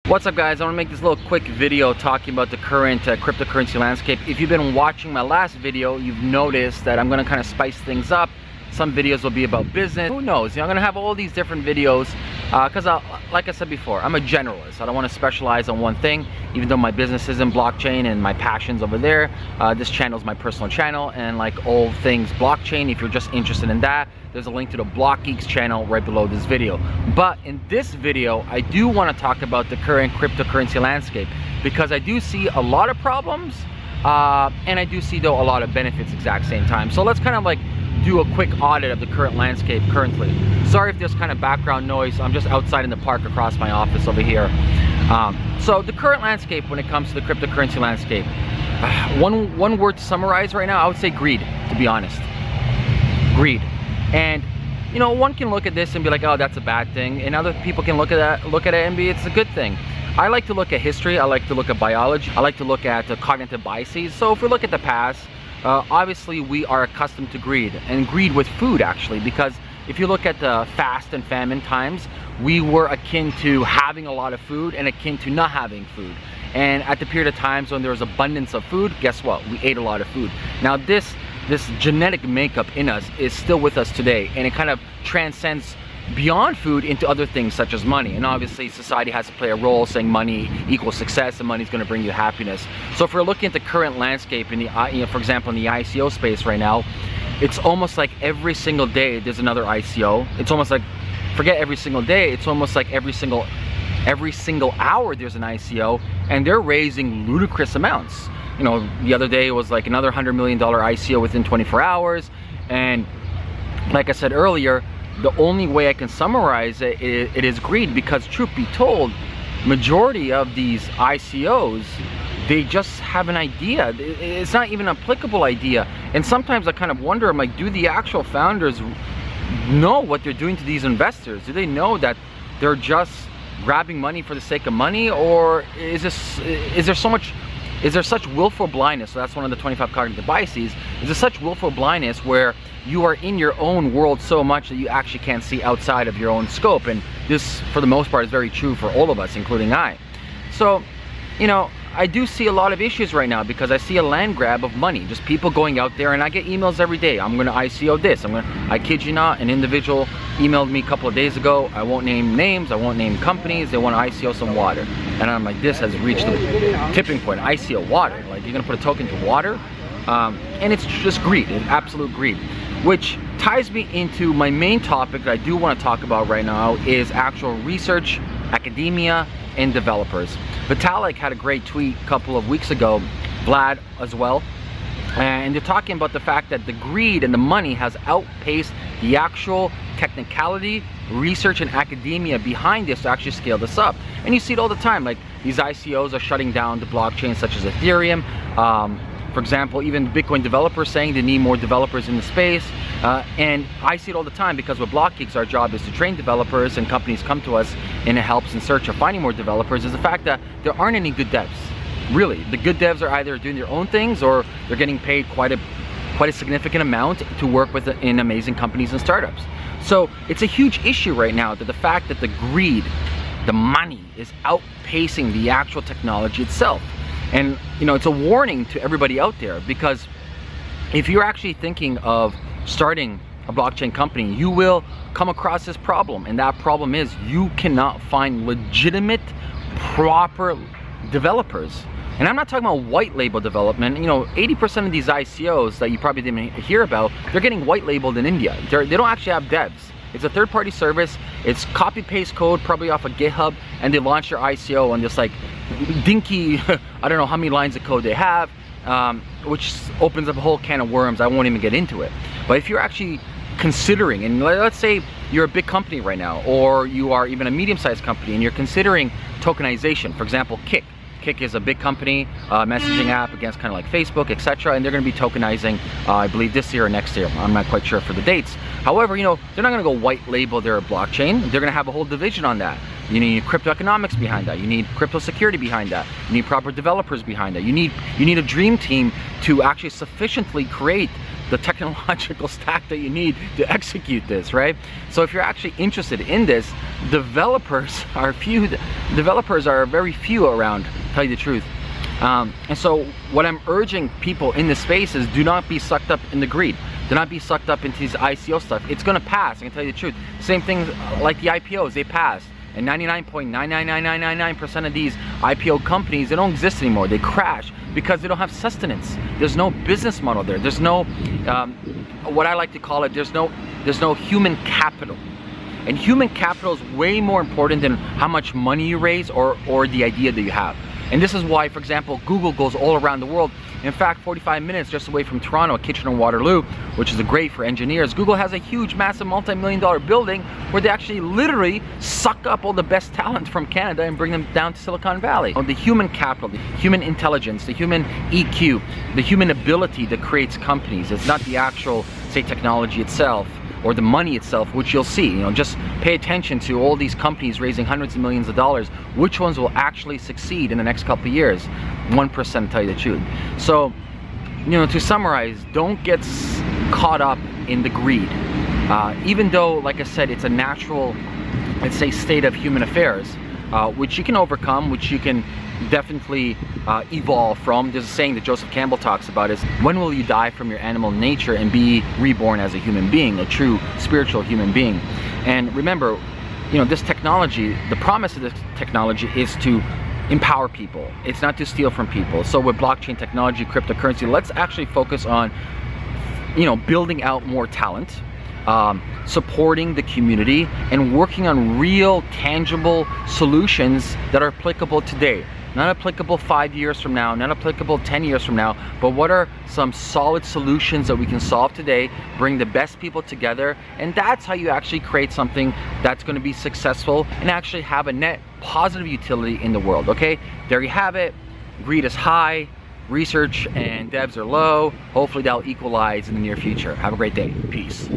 What's up guys, I want to make this little quick video talking about the current cryptocurrency landscape. If you've been watching my last video, you've noticed that I'm going to kind of spice things up. Some videos will be about business, who knows, I'm going to have all these different videos because like I said before, I'm a generalist. I don't want to specialize on one thing, even though my business is in blockchain and my passion's over there. This channel is my personal channel, and like all things blockchain, if you're just interested in that, there's a link to the Blockgeeks channel right below this video. But in this video, I do want to talk about the current cryptocurrency landscape because I do see a lot of problems and I do see though a lot of benefits exact same time. So let's kind of like do a quick audit of the current landscape currently. Sorry if there's kind of background noise. I'm just outside in the park across my office over here. So the current landscape when it comes to the cryptocurrency landscape, one word to summarize right now, I would say greed, to be honest. Greed. And you know, one can look at this and be like, oh, that's a bad thing, and other people can look at it and be it's a good thing. I like to look at history, I like to look at biology, I like to look at cognitive biases. So if we look at the past, obviously we are accustomed to greed, and greed with food actually, because if you look at the fast and famine times, we were akin to having a lot of food and akin to not having food. And at the period of times when there was abundance of food, guess what? We ate a lot of food. Now this genetic makeup in us is still with us today, and it kind of transcends beyond food into other things such as money. And obviously society has to play a role, saying money equals success and money is going to bring you happiness. So if we're looking at the current landscape in the for example in the ICO space right now, it's almost like every single day there's another ICO. It's almost like, forget every single day, it's almost like every single hour there's an ICO, and they're raising ludicrous amounts. You know, the other day it was like another $100 million ICO within 24 hours. And like I said earlier, the only way I can summarize it is greed, because truth be told, majority of these ICOs, they just have an idea. It's not even an applicable idea. And sometimes I kind of wonder, I'm like, do the actual founders know what they're doing to these investors? Do they know that they're just grabbing money for the sake of money? Or is there such willful blindness? So that's one of the 25 cognitive biases. Is there such willful blindness where you are in your own world so much that you actually can't see outside of your own scope? And this, for the most part, is very true for all of us, including I. So, you know, I do see a lot of issues right now because I see a land grab of money. Just people going out there, and I get emails every day. I'm gonna ICO this. I kid you not, an individual emailed me a couple of days ago. I won't name names, I won't name companies. They want to ICO some water. And I'm like, this has reached the tipping point. ICO water, like you're gonna put a token to water? And it's just greed, it's absolute greed. Which ties me into my main topic that I do want to talk about right now is actual research, academia, and developers. Vitalik had a great tweet a couple of weeks ago, Vlad as well, and they're talking about the fact that the greed and the money has outpaced the actual technicality, research, and academia behind this to actually scale this up. And you see it all the time, like these ICOs are shutting down the blockchains such as Ethereum. For example, even Bitcoin developers saying they need more developers in the space. And I see it all the time because with Blockgeeks, our job is to train developers, and companies come to us and it helps in search of finding more developers, is the fact that there aren't any good devs. Really, the good devs are either doing their own things or they're getting paid quite a significant amount to work with in amazing companies and startups. So it's a huge issue right now that the fact that the greed, the money, is outpacing the actual technology itself. And you know, it's a warning to everybody out there, because if you're actually thinking of starting a blockchain company, you will come across this problem, and that problem is you cannot find legitimate, proper developers. And I'm not talking about white label development. You know, 80% of these ICOs that you probably didn't hear about, they're getting white labeled in India. They don't actually have devs. It's a third-party service. It's copy-paste code, probably off of GitHub, and they launch their ICO on this like dinky, I don't know how many lines of code they have, which opens up a whole can of worms. I won't even get into it. But if you're actually considering, and let's say you're a big company right now, or you are even a medium-sized company, and you're considering tokenization, for example, Kik. Kik is a big company, messaging app against kind of like Facebook, etc. And they're going to be tokenizing, I believe this year or next year. I'm not quite sure for the dates. However, you know, they're not going to go white label their blockchain. They're going to have a whole division on that. You need crypto economics behind that. You need crypto security behind that. You need proper developers behind that. You need a dream team to actually sufficiently create the technological stack that you need to execute this, right? So if you're actually interested in this, developers are very few around, to tell you the truth. And so what I'm urging people in this space is, do not be sucked up in the greed. Do not be sucked up into these ICO stuff. It's gonna pass, I can tell you the truth. Same thing like the IPOs, they pass. And 99.99999% of these IPO companies, they don't exist anymore. They crash because they don't have sustenance. There's no business model there. There's no, what I like to call it, there's no human capital. And human capital is way more important than how much money you raise or the idea that you have. And this is why, for example, Google goes all around the world. In fact, 45 minutes just away from Toronto, Kitchener-Waterloo, which is great for engineers, Google has a huge, massive, multi-million-dollar building where they actually literally suck up all the best talent from Canada and bring them down to Silicon Valley. The human capital, the human intelligence, the human EQ, the human ability that creates companies. It's not the actual, say, technology itself or the money itself, which you'll see. You know, just pay attention to all these companies raising hundreds of millions of dollars. Which ones will actually succeed in the next couple of years? 1%, to tell you the truth. So, you know, to summarize, don't get caught up in the greed. Even though, like I said, it's a natural, let's say, state of human affairs, which you can overcome, which you can definitely evolve from. There's a saying that Joseph Campbell talks about, is, when will you die from your animal nature and be reborn as a human being, a true spiritual human being? And remember, you know, this technology, the promise of this technology is to empower people. It's not to steal from people. So with blockchain technology, cryptocurrency, let's actually focus on, you know, building out more talent, supporting the community, and working on real, tangible solutions that are applicable today. Not applicable 5 years from now, not applicable 10 years from now, but what are some solid solutions that we can solve today, bring the best people together, and that's how you actually create something that's going to be successful and actually have a net positive utility in the world, okay? There you have it. Greed is high, research and devs are low. Hopefully that'll equalize in the near future. Have a great day. Peace.